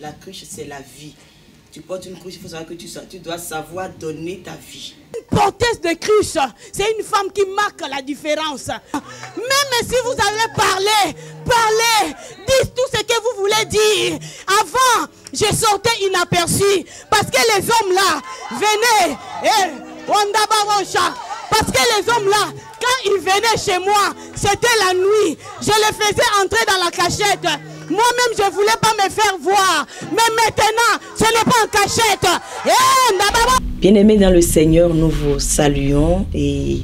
La cruche, c'est la vie. Tu portes une cruche, il faut savoir que tu dois savoir donner ta vie. Une porteuse de cruche, c'est une femme qui marque la différence. Même si vous allez parler, dites tout ce que vous voulez dire. Avant, je sortais inaperçu parce que les hommes là venaient. Parce que les hommes là, quand ils venaient chez moi, c'était la nuit. Je les faisais entrer dans la cachette. Moi-même, je ne voulais pas me faire voir. Mais maintenant, ce n'est pas en cachette. Bien-aimés dans le Seigneur, nous vous saluons et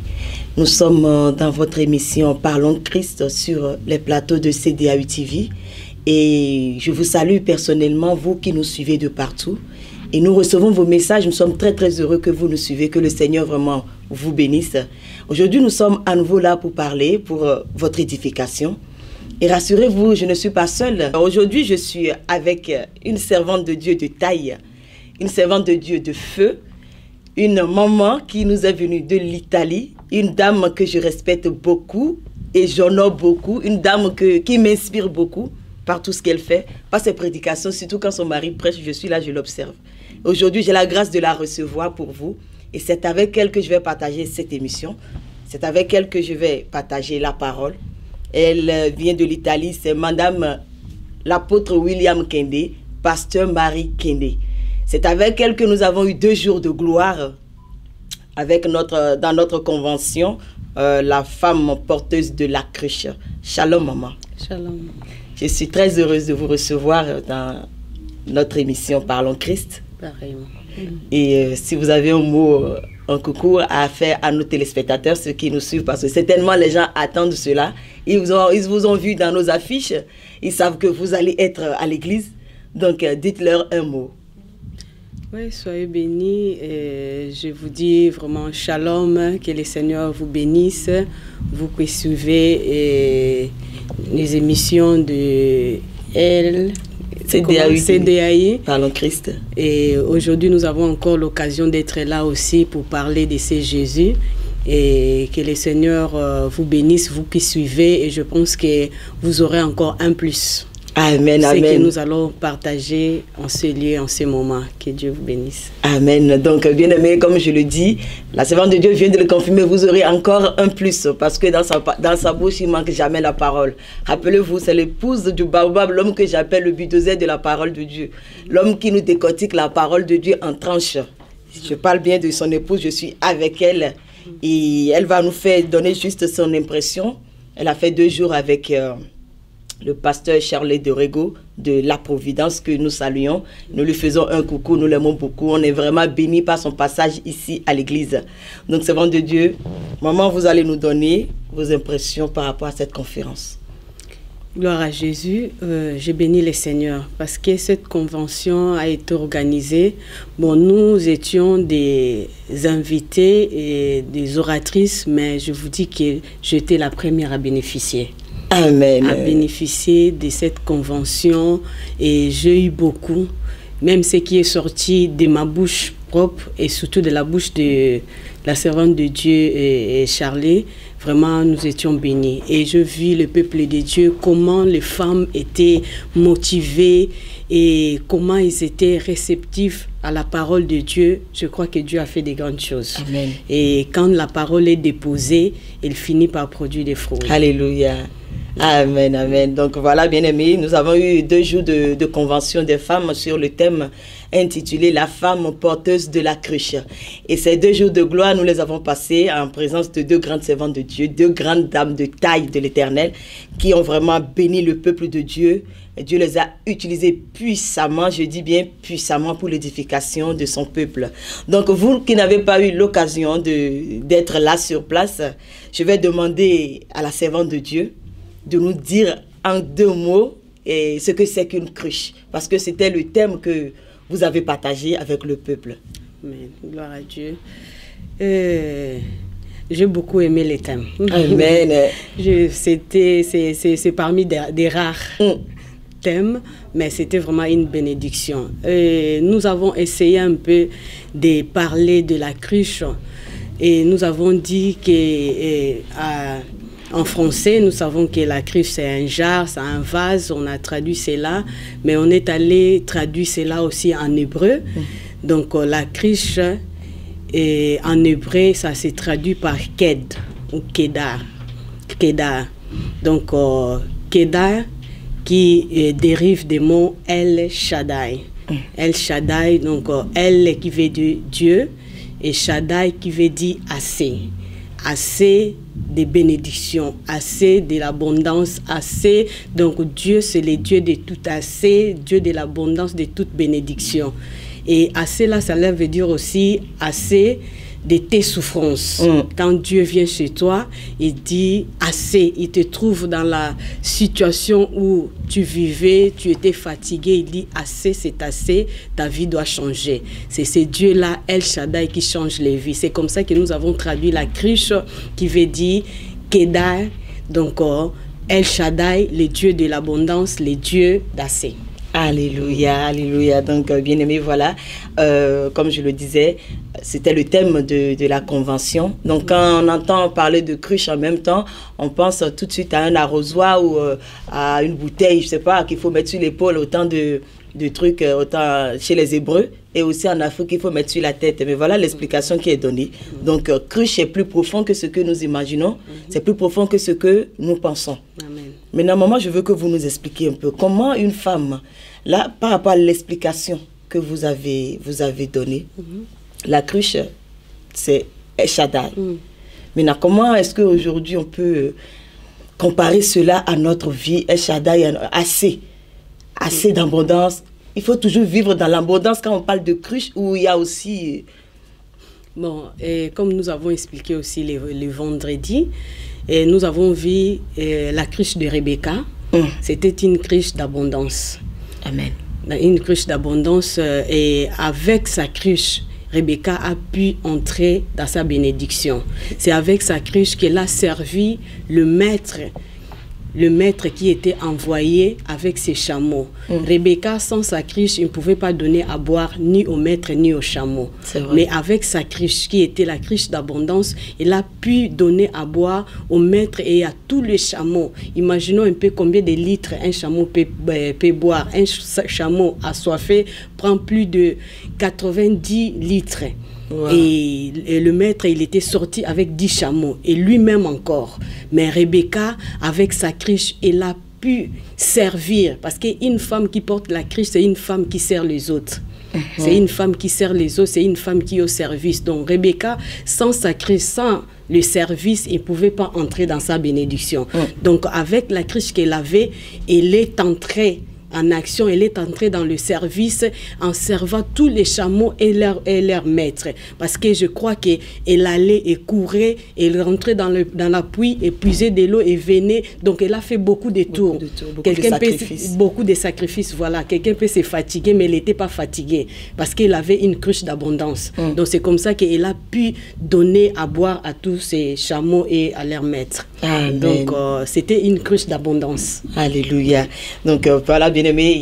nous sommes dans votre émission Parlons de Christ sur les plateaux de CDAU TV. Et je vous salue personnellement, vous qui nous suivez de partout. Et nous recevons vos messages. Nous sommes très très heureux que vous nous suivez, que le Seigneur vraiment vous bénisse. Aujourd'hui, nous sommes à nouveau là pour parler, pour votre édification. Et rassurez-vous, je ne suis pas seule. Aujourd'hui, je suis avec une servante de Dieu de taille, une servante de Dieu de feu, une maman qui nous est venue de l'Italie, une dame que je respecte beaucoup et j'honore beaucoup, une dame qui m'inspire beaucoup par tout ce qu'elle fait, par ses prédications, surtout quand son mari prêche, je suis là, je l'observe. Aujourd'hui, j'ai la grâce de la recevoir pour vous et c'est avec elle que je vais partager cette émission. C'est avec elle que je vais partager la parole. Elle vient de l'Italie, c'est Madame l'apôtre William Kende, pasteur Marie Kende. C'est avec elle que nous avons eu 2 jours de gloire avec dans notre convention, la femme porteuse de la cruche. Shalom maman. Shalom. Je suis très heureuse de vous recevoir dans notre émission Parlons Christ. Pareillement. Et si vous avez un mot, un coucou à faire à nos téléspectateurs, ceux qui nous suivent, parce que certainement les gens attendent cela. Ils vous ont vu dans nos affiches, ils savent que vous allez être à l'église, donc dites-leur un mot. Oui, soyez bénis. Je vous dis vraiment shalom, que le Seigneur vous bénisse. Vous qui suivez les émissions de CDAI. Parlons Christ. Et aujourd'hui, nous avons encore l'occasion d'être là aussi pour parler de ce Jésus. Et que le Seigneur vous bénisse, vous qui suivez. Et je pense que vous aurez encore un plus. Amen, amen. C'est que nous allons partager en ce lieu, en ce moment. Que Dieu vous bénisse. Amen. Donc, bien aimé, comme je le dis, la servante de Dieu vient de le confirmer, vous aurez encore un plus. Parce que dans sa bouche, il ne manque jamais la parole. Rappelez-vous, c'est l'épouse du baobab, l'homme que j'appelle le bulldozer de la parole de Dieu. L'homme qui nous décortique la parole de Dieu en tranches. Je parle bien de son épouse, je suis avec elle. Et elle va nous faire donner juste son impression. Elle a fait 2 jours avec le pasteur Charles de Rego de La Providence que nous saluons. Nous lui faisons un coucou, nous l'aimons beaucoup. On est vraiment bénis par son passage ici à l'église. Donc, servante de Dieu, maman, vous allez nous donner vos impressions par rapport à cette conférence. Gloire à Jésus, je bénis le Seigneur parce que cette convention a été organisée. Bon, nous étions des invités et des oratrices, mais je vous dis que j'étais la première à bénéficier. Amen. À bénéficier de cette convention et j'ai eu beaucoup, même ce qui est sorti de ma bouche propre et surtout de la bouche de la servante de Dieu et Charlie. Vraiment, nous étions bénis. Et je vis le peuple de Dieu, comment les femmes étaient motivées et comment ils étaient réceptifs à la parole de Dieu. Je crois que Dieu a fait des grandes choses. Amen. Et quand la parole est déposée, elle finit par produire des fruits. Alléluia. Amen, amen. Donc voilà, bien aimés, nous avons eu 2 jours de convention des femmes sur le thème intitulé « La femme porteuse de la cruche ». Et ces 2 jours de gloire, nous les avons passés en présence de 2 grandes servantes de Dieu, 2 grandes dames de taille de l'Éternel, qui ont vraiment béni le peuple de Dieu. Et Dieu les a utilisés puissamment, je dis bien puissamment, pour l'édification de son peuple. Donc vous qui n'avez pas eu l'occasion d'être là sur place, je vais demander à la servante de Dieu de nous dire en 2 mots ce que c'est qu'une cruche. Parce que c'était le thème que vous avez partagé avec le peuple. Amen. Gloire à Dieu. J'ai beaucoup aimé les thèmes. Amen. C'est parmi des rares thèmes, mais c'était vraiment une bénédiction. Nous avons essayé un peu de parler de la cruche et nous avons dit que En français, nous savons que la cruche, c'est un jarre, c'est un vase. On a traduit cela, mais on est allé traduire cela aussi en hébreu. Donc, la cruche, en hébreu, ça s'est traduit par ked ou kedar. Kedar. Donc, kedar qui dérive des mots El Shaddai. El Shaddai, donc El qui veut dire Dieu et Shaddai qui veut dire assez. Assez des bénédictions, assez de l'abondance, assez. Donc Dieu, c'est le Dieu de tout assez, Dieu de l'abondance, de toute bénédiction. Et assez là, ça veut dire aussi assez de tes souffrances. Quand Dieu vient chez toi, il dit assez. Il te trouve dans la situation où tu vivais, tu étais fatigué. Il dit assez, c'est assez, ta vie doit changer. C'est ce Dieu-là, El Shaddai, qui change les vies. C'est comme ça que nous avons traduit la cruche qui veut dire Kedar. Donc, El Shaddai, le Dieu de l'abondance, le Dieu d'assez. Alléluia, alléluia. Donc, bien aimé, voilà, comme je le disais, c'était le thème de la convention. Donc, quand on entend parler de cruche en même temps, on pense tout de suite à un arrosoir ou à une bouteille, je ne sais pas, qu'il faut mettre sur l'épaule, autant de trucs, autant chez les Hébreux, et aussi en Afrique, il faut mettre sur la tête. Mais voilà l'explication qui est donnée. Donc, cruche est plus profond que ce que nous imaginons, c'est plus profond que ce que nous pensons. Amen. Maintenant, maman, je veux que vous nous expliquiez un peu comment une femme, là, par rapport à l'explication que vous avez donnée, la cruche, c'est El Shaddai. Maintenant, comment est-ce qu'aujourd'hui on peut comparer cela à notre vie? El Shaddai, assez d'abondance. Il faut toujours vivre dans l'abondance quand on parle de cruche, où il y a aussi... Bon, et comme nous avons expliqué aussi le vendredi, et nous avons vu la cruche de Rebecca. C'était une cruche d'abondance. Amen. Une cruche d'abondance, et avec sa cruche, Rebecca a pu entrer dans sa bénédiction. C'est avec sa cruche qu'elle a servi le maître qui était envoyé avec ses chameaux. Rebecca, sans sa cruche, il ne pouvait pas donner à boire ni au maître ni aux chameaux. Mais avec sa cruche, qui était la cruche d'abondance, il a pu donner à boire au maître et à tous les chameaux. Imaginons un peu combien de litres un chameau peut boire. Un chameau assoiffé prend plus de 90 litres. Wow. Et le maître, il était sorti avec 10 chameaux, et lui-même encore. Mais Rebecca, avec sa cruche, elle a pu servir, parce qu'une femme qui porte la cruche, c'est une femme qui sert les autres. C'est une femme qui sert les autres, c'est une femme qui est au service. Donc Rebecca, sans sa cruche, sans le service, elle ne pouvait pas entrer dans sa bénédiction. Donc avec la cruche qu'elle avait, elle est entrée en action, elle est entrée dans le service en servant tous les chameaux et leurs maîtres. Parce que je crois qu'elle allait et courait, elle rentrait dans la pluie, et puisait de l'eau et venait. Donc elle a fait beaucoup de tours. Beaucoup de sacrifices, voilà. Quelqu'un peut se fatiguer, mais elle n'était pas fatiguée parce qu'elle avait une cruche d'abondance. Donc c'est comme ça qu'elle a pu donner à boire à tous ces chameaux et à leurs maîtres. Amen. Donc c'était une cruche d'abondance. Alléluia. Donc voilà, bien aimé,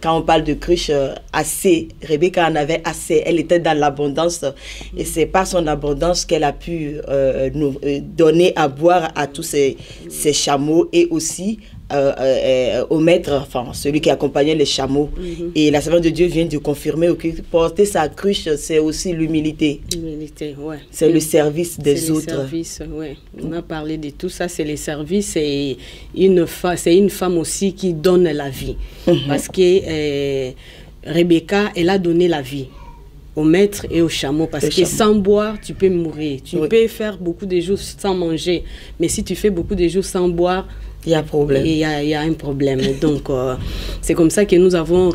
quand on parle de cruche, assez, Rebecca en avait assez, elle était dans l'abondance, et c'est par son abondance qu'elle a pu nous donner à boire à tous ces chameaux, et aussi au maître, enfin celui qui accompagnait les chameaux. Et la servante de Dieu vient de confirmer que porter sa cruche, c'est aussi l'humilité. L'humilité, ouais. C'est le service des autres. Le service, ouais. On a parlé de tout ça, c'est les services, et c'est une femme aussi qui donne la vie. Parce que Rebecca, elle a donné la vie au maître et au chameau, parce que sans boire, tu peux mourir. Tu peux faire beaucoup de jours sans manger, mais si tu fais beaucoup de jours sans boire, il y a un problème. Il y a un problème. Donc, c'est comme ça que nous avons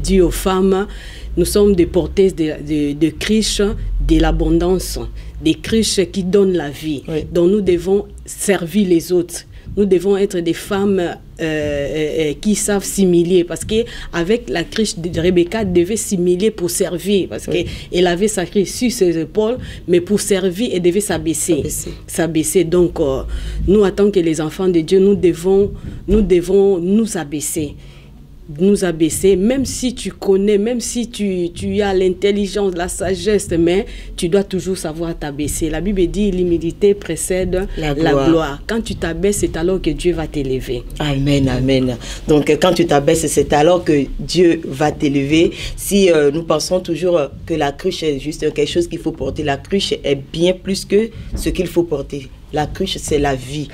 dit aux femmes, nous sommes des porteuses de cruches de l'abondance, des cruches qui donnent la vie. Donc, nous devons servir les autres. Nous devons être des femmes qui savent s'humilier, parce qu'avec la cruche de Rebecca, elle devait s'humilier pour servir, parce qu'elle avait sa cruche sur ses épaules, mais pour servir, elle devait s'abaisser. Donc, nous, en tant que les enfants de Dieu, nous devons nous abaisser. nous abaisser, même si tu connais, même si tu as l'intelligence, la sagesse, mais tu dois toujours savoir t'abaisser. La Bible dit l'humilité précède la gloire. Quand tu t'abaisses, c'est alors que Dieu va t'élever. Amen, amen. Donc quand tu t'abaisses, c'est alors que Dieu va t'élever. Si nous pensons toujours que la cruche est juste quelque chose qu'il faut porter, la cruche est bien plus que ce qu'il faut porter. La cruche, c'est la vie.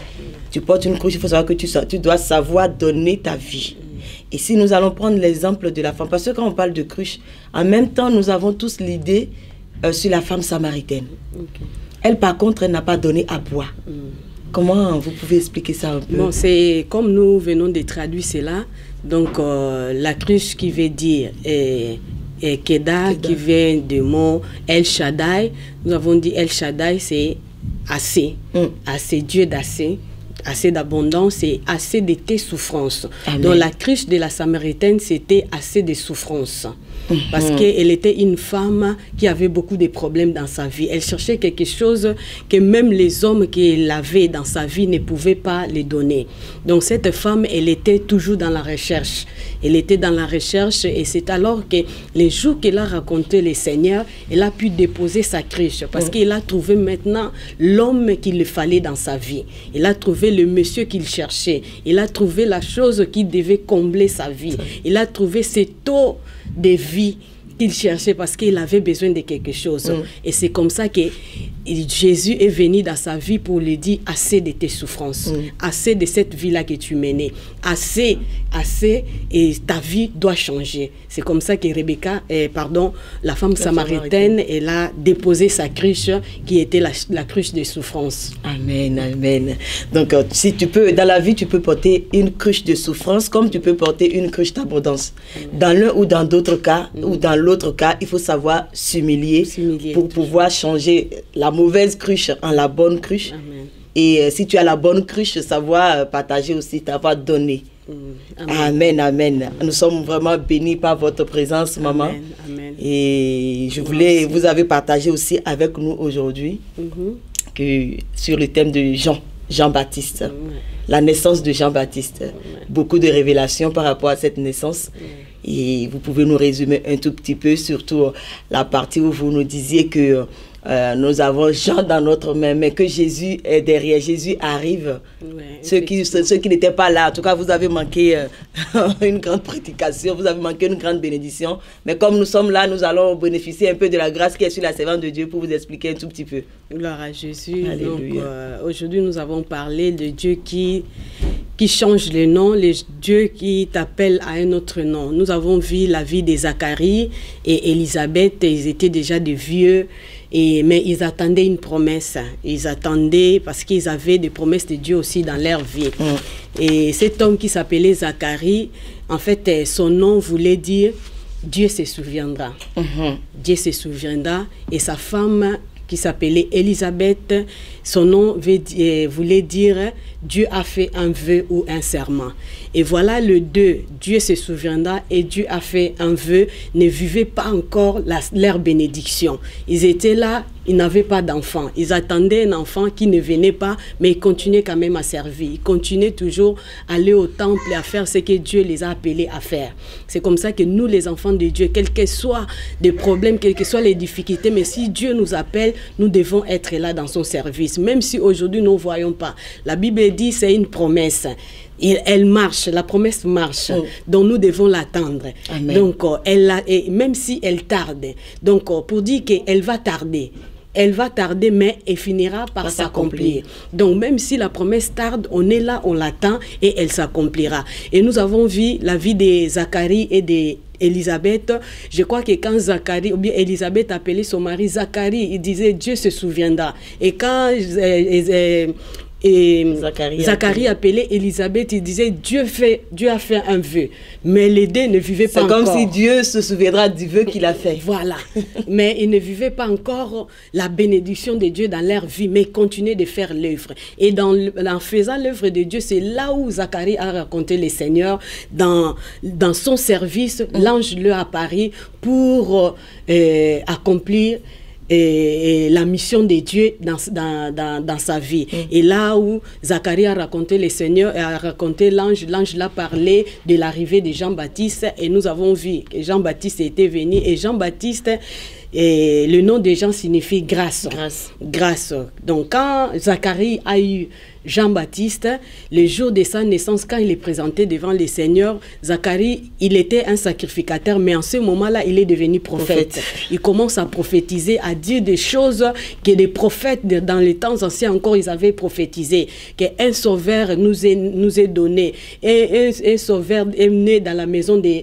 Tu portes une cruche, il faut savoir que tu dois savoir donner ta vie. Et si nous allons prendre l'exemple de la femme, parce que quand on parle de cruche, en même temps, nous avons tous l'idée sur la femme samaritaine. Okay. Elle, par contre, elle n'a pas donné à boire. Comment vous pouvez expliquer ça un peu? Bon, c'est comme nous venons de traduire cela. Donc, la cruche qui veut dire Keda, qui vient du mot El Shaddai. Nous avons dit El Shaddai, c'est assez. Assez, Dieu d'assez. Assez d'abondance et assez de tes souffrances. Amen. Donc la cruche de la Samaritaine, c'était assez de souffrances. Parce qu'elle était une femme qui avait beaucoup de problèmes dans sa vie. Elle cherchait quelque chose que même les hommes qu'elle avait dans sa vie ne pouvaient pas lui donner. Donc cette femme, elle était toujours dans la recherche. Elle était dans la recherche et c'est alors que les jours qu'elle a raconté le Seigneur, elle a pu déposer sa cruche. Parce qu'elle a trouvé maintenant l'homme qu'il lui fallait dans sa vie. Elle a trouvé le monsieur qu'il cherchait. Elle a trouvé la chose qui devait combler sa vie. Elle a trouvé cette eau de vie qu'il cherchait parce qu'il avait besoin de quelque chose. Et c'est comme ça que Jésus est venu dans sa vie pour lui dire assez de tes souffrances, assez de cette vie-là que tu menais, assez, et ta vie doit changer. C'est comme ça que Rebecca, la femme samaritaine, elle a déposé sa cruche qui était la cruche des souffrances. Amen, amen. Donc, si tu peux, dans la vie, tu peux porter une cruche de souffrance comme tu peux porter une cruche d'abondance. Dans l'un ou dans d'autres cas, ou dans l'autre cas, il faut savoir s'humilier pour pouvoir changer la mauvaise cruche en la bonne cruche. Amen. Et si tu as la bonne cruche, savoir partager aussi, savoir donner. Amen, amen. Nous sommes vraiment bénis par votre présence, maman. Amen, amen. Et je voulais, vous avez partagé aussi avec nous aujourd'hui que sur le thème de Jean-Baptiste, la naissance de Jean-Baptiste. Beaucoup de révélations par rapport à cette naissance. Et vous pouvez nous résumer un tout petit peu, surtout la partie où vous nous disiez que nous avons Jean dans notre main, mais que Jésus est derrière. Jésus arrive. Ceux qui n'étaient pas là, en tout cas, vous avez manqué une grande prédication, vous avez manqué une grande bénédiction. Mais comme nous sommes là, nous allons bénéficier un peu de la grâce qui est sur la servante de Dieu pour vous expliquer un tout petit peu. Gloire à Jésus. Aujourd'hui, nous avons parlé de Dieu qui change les noms, Dieu qui t'appelle à un autre nom. Nous avons vu la vie de Zacharie et Élisabeth, ils étaient déjà des vieux. Mais ils attendaient une promesse. Ils attendaient parce qu'ils avaient des promesses de Dieu aussi dans leur vie. Et cet homme qui s'appelait Zacharie, en fait, son nom voulait dire Dieu se souviendra. Dieu se souviendra. Et sa femme qui s'appelait Élisabeth, son nom voulait dire Dieu a fait un vœu ou un serment. Et voilà le deux, Dieu se souviendra et Dieu a fait un vœu, ne vivaient pas encore leur bénédiction. Ils étaient là, ils n'avaient pas d'enfant. Ils attendaient un enfant qui ne venait pas, mais ils continuaient quand même à servir. Ils continuaient toujours à aller au temple et à faire ce que Dieu les a appelés à faire. C'est comme ça que nous, les enfants de Dieu, quels que soient les problèmes, quelles que soient les difficultés, mais si Dieu nous appelle, nous devons être là dans son service. Même si aujourd'hui nous ne voyons pas. La Bible dit c'est une promesse. Elle marche, la promesse marche, donc nous devons l'attendre. Donc, même si elle tarde, donc pour dire qu'elle va tarder, mais elle finira par s'accomplir. Donc, même si la promesse tarde, on est là, on l'attend et elle s'accomplira. Et nous avons vu la vie de Zacharie et d'Élisabeth. Je crois que quand Zacharie, ou bien Élisabeth appelait son mari Zacharie, il disait Dieu se souviendra. Et quand Zacharie appelait Élisabeth, il disait Dieu a fait un vœu, mais les deux ne vivaient pas encore. C'est comme si Dieu se souviendra du vœu qu'il a fait. Voilà, mais ils ne vivaient pas encore la bénédiction de Dieu dans leur vie, mais ils continuaient de faire l'œuvre. Et en faisant l'œuvre de Dieu, c'est là où Zacharie a raconté le Seigneur. Dans son service, l'ange lui a apparu pour accomplir et la mission de Dieu dans sa vie. Et là où Zacharie a raconté le Seigneur, a raconté l'ange l'a parlé de l'arrivée de Jean-Baptiste, et nous avons vu que Jean-Baptiste était venu, et Jean-Baptiste, et le nom de Jean signifie grâce. Grâce. Donc quand Zacharie a eu Jean-Baptiste, le jour de sa naissance, quand il est présenté devant le Seigneur, Zacharie, il était un sacrificateur, mais en ce moment-là, il est devenu prophète. Il commence à prophétiser, à dire des choses que les prophètes, dans les temps anciens encore, ils avaient prophétisé, qu'un sauveur nous est donné, et un sauveur est né dans la maison de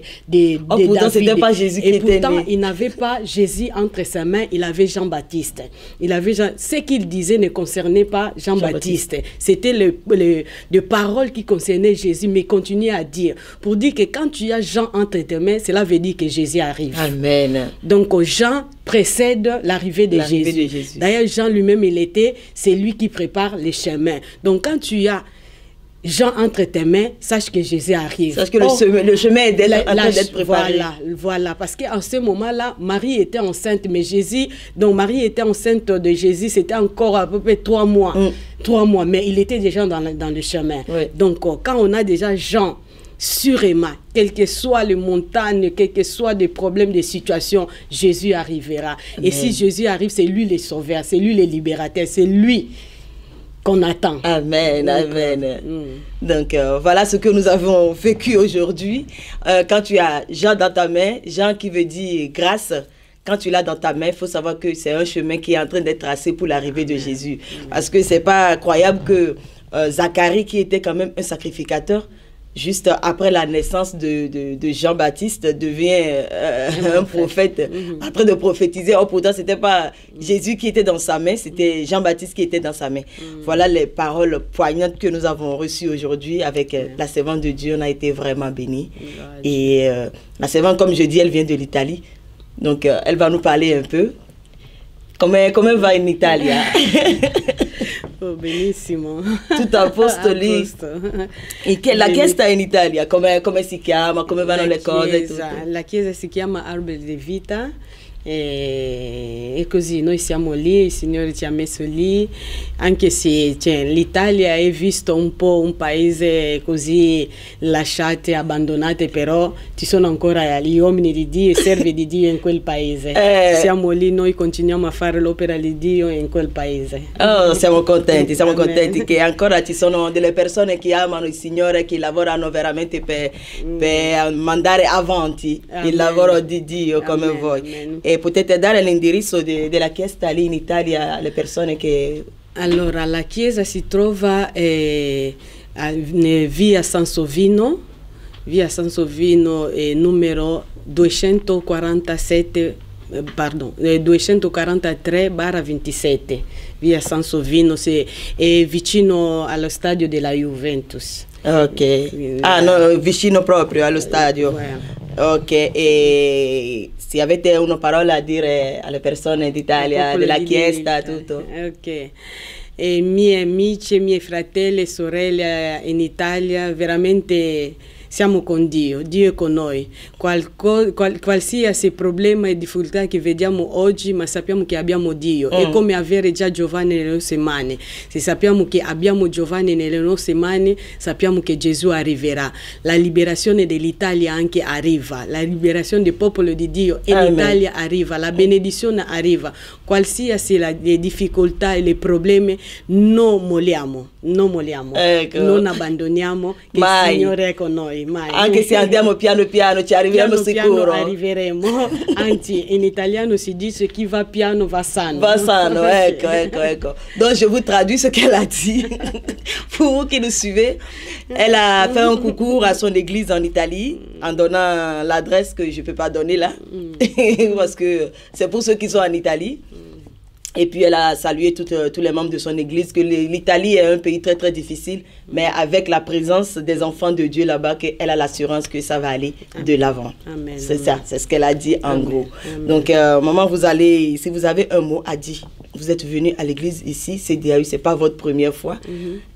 pourtant, David. c'était pas Jésus qui était pourtant, né. il n'avait pas Jésus entre ses mains, il avait Jean-Baptiste. Ce qu'il disait ne concernait pas Jean-Baptiste. C'était les paroles qui concernaient Jésus, mais continuait à dire. Pour dire que quand tu as Jean entre tes mains, cela veut dire que Jésus arrive. Amen. Donc Jean précède l'arrivée de Jésus. D'ailleurs, Jean lui-même, c'est lui qui prépare les chemins. Donc quand tu as Jean entre tes mains, sache que Jésus arrive. Sache que le chemin est en train d'être préparé. Voilà, parce qu'en ce moment-là, Marie était enceinte, mais Marie était enceinte de Jésus, c'était encore à peu près 3 mois. 3 mois, mais il était déjà dans le chemin. Oui. Donc, quand on a déjà Jean sûrement, quelles que soient les montagnes, quels que soient des problèmes, des situations, Jésus arrivera. Amen. Et si Jésus arrive, c'est lui le sauveur, c'est lui le libérateur, c'est lui qu'on attend. Amen, amen. Donc, voilà ce que nous avons vécu aujourd'hui. Quand tu as Jean dans ta main, Jean qui veut dire grâce, quand tu l'as dans ta main, il faut savoir que c'est un chemin qui est en train d'être tracé pour l'arrivée de Jésus. Parce que c'est pas croyable que Zacharie, qui était quand même un sacrificateur, juste après la naissance de Jean-Baptiste, devient un prophète, en train de prophétiser. Oh, pourtant, ce n'était pas Jésus qui était dans sa main, c'était Jean-Baptiste qui était dans sa main. Voilà les paroles poignantes que nous avons reçues aujourd'hui avec la servante de Dieu. On a été vraiment bénis. Et la servante, comme je dis, elle vient de l'Italie. Donc, elle va nous parler un peu. Come va in Italia? Oh, benissimo. Tutto a posto lì. E che la chiesa in Italia, come si chiama, come vanno le cose? La chiesa si chiama Albero di Vita. E così noi siamo lì, il Signore ci ha messo lì, anche se l'Italia è visto un po' un paese così lasciate, abbandonate, però ci sono ancora gli uomini di Dio e servi di Dio in quel paese. Siamo lì, noi continuiamo a fare l'opera di Dio in quel paese. Oh, siamo contenti che ancora ci sono delle persone che amano il Signore, che lavorano veramente per mandare avanti il lavoro di Dio come voi. Amen. E potete dare l'indirizzo della chiesa lì in Italia alle persone che... Allora, la chiesa si trova via Sansovino numero 247, pardon, 243/27, via Sansovino, è vicino allo stadio della Juventus. Ok, no, vicino proprio allo stadio. Ok, e se avete una parola a dire alle persone d'Italia, della Chiesa, tutto. Ok. E miei amici, miei fratelli e sorelle in Italia, veramente siamo con Dio, Dio è con noi. Qualsiasi problema e difficoltà che vediamo oggi, ma sappiamo che abbiamo Dio. È come avere già Giovanni nelle nostre mani. Se sappiamo che abbiamo Giovanni nelle nostre mani, sappiamo che Gesù arriverà. La liberazione dell'Italia anche arriva. La liberazione del popolo di Dio in Italia arriva. La benedizione arriva. Qualsiasi le difficoltà e i problemi, non molliamo. Non molliamo. Ecco. Non abbandoniamo, che il Signore è con noi. Mai. Anche se andiamo piano piano ci arriveremo sicuro. Piano arriveremo. Anzi, in italiano si dice chi va piano va sano. Va sano, ecco. Donc je vous traduis ce qu'elle a dit. Pour vous qui nous suivez, elle a fait un coucou à son église en Italie en donnant l'adresse que je ne peux pas donner là. Parce que c'est pour ceux qui sont en Italie. Et puis elle a salué tous les membres de son église, que l'Italie est un pays très très difficile, mais avec la présence des enfants de Dieu là-bas, qu'elle a l'assurance que ça va aller de l'avant. C'est ça, c'est ce qu'elle a dit en gros. Amen. Donc maman, si vous avez un mot à dire, vous êtes venu à l'église ici, CDAU, c'est pas votre première fois.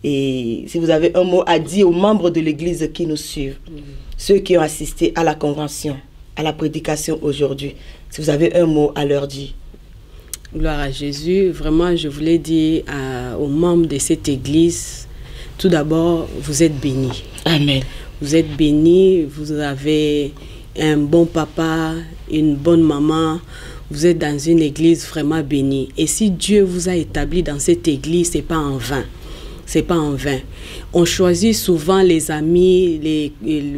Et si vous avez un mot à dire aux membres de l'église qui nous suivent, ceux qui ont assisté à la convention, à la prédication aujourd'hui, si vous avez un mot à leur dire. Gloire à Jésus. Vraiment, je voulais dire aux membres de cette église, tout d'abord, vous êtes bénis. Amen. Vous êtes bénis, vous avez un bon papa, une bonne maman. Vous êtes dans une église vraiment bénie. Et si Dieu vous a établi dans cette église, ce n'est pas en vain. C'est pas en vain. On choisit souvent les amis, les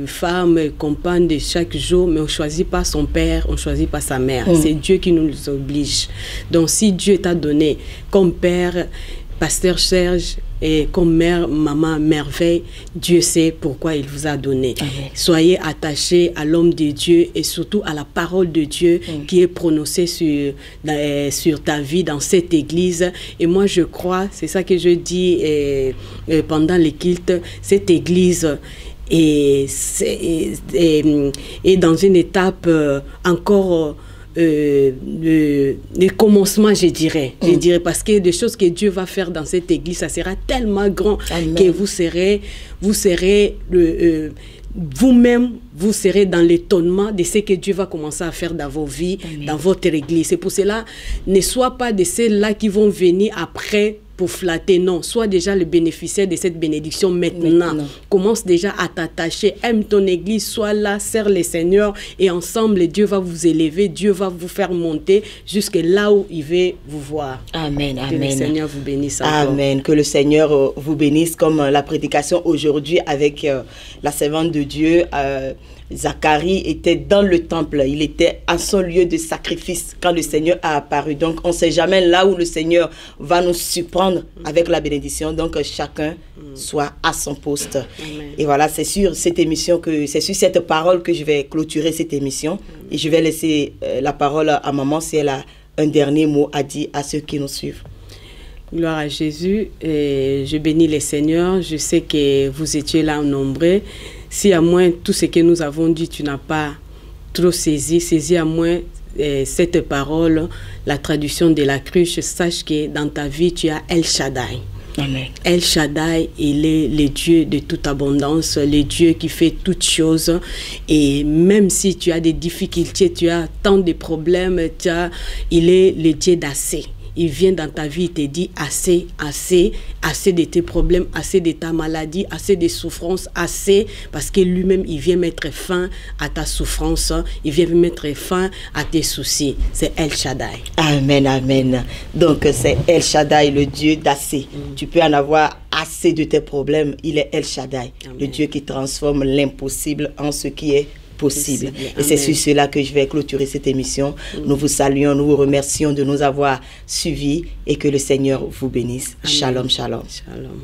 femmes, les compagnes de chaque jour, mais on ne choisit pas son père, on ne choisit pas sa mère. C'est Dieu qui nous oblige. Donc si Dieu t'a donné comme père, Pasteur Serge, et comme mère, maman, merveille, Dieu sait pourquoi il vous a donné. Amen. Soyez attachés à l'homme de Dieu et surtout à la parole de Dieu qui est prononcée sur ta vie dans cette église. Et moi, je crois, c'est ça que je dis pendant les cultes, cette église est dans une étape encore... le commencement, je dirais, parce que des choses que Dieu va faire dans cette église, ça sera tellement grand. Amen. Que vous serez vous-même, vous serez dans l'étonnement de ce que Dieu va commencer à faire dans vos vies, Amen. Dans votre église. C'est pour cela, ne sois pas de ceux-là qui vont venir après pour flatter, non. Sois déjà le bénéficiaire de cette bénédiction maintenant. Commence déjà à t'attacher. Aime ton église, sois là, sers le Seigneur et ensemble, Dieu va vous élever, Dieu va vous faire monter jusque là où il veut vous voir. Amen, amen. Que le Seigneur vous bénisse encore. Amen. Que le Seigneur vous bénisse comme la prédication aujourd'hui avec la servante de Dieu. Zacharie était dans le temple, il était à son lieu de sacrifice quand le Seigneur a apparu. Donc on ne sait jamais là où le Seigneur va nous surprendre avec la bénédiction. Donc chacun soit à son poste. Amen. Et voilà, c'est sur cette émission, c'est sur cette parole que je vais clôturer cette émission. Et je vais laisser la parole à maman si elle a un dernier mot à dire à ceux qui nous suivent. Gloire à Jésus. Et je bénis le Seigneur. Je sais que vous étiez là en nombreux. Si à moins tout ce que nous avons dit, tu n'as pas trop saisi à moins cette parole, la traduction de la cruche, sache que dans ta vie, tu as El Shaddai. Amen. El Shaddai, il est le Dieu de toute abondance, le Dieu qui fait toutes choses. Et même si tu as des difficultés, tu as tant de problèmes, il est le Dieu d'assez. Il vient dans ta vie, il te dit assez, assez, assez de tes problèmes, assez de ta maladie, assez de souffrances, assez, parce que lui-même, il vient mettre fin à ta souffrance, il vient mettre fin à tes soucis. C'est El Shaddai. Amen, amen. Donc, c'est El Shaddai, le Dieu d'assez. Tu peux en avoir assez de tes problèmes, il est El Shaddai, amen. Le Dieu qui transforme l'impossible en ce qui est possible. Et c'est sur cela que je vais clôturer cette émission. Nous vous saluons, nous vous remercions de nous avoir suivis et que le Seigneur vous bénisse. Amen. Shalom, shalom. Shalom.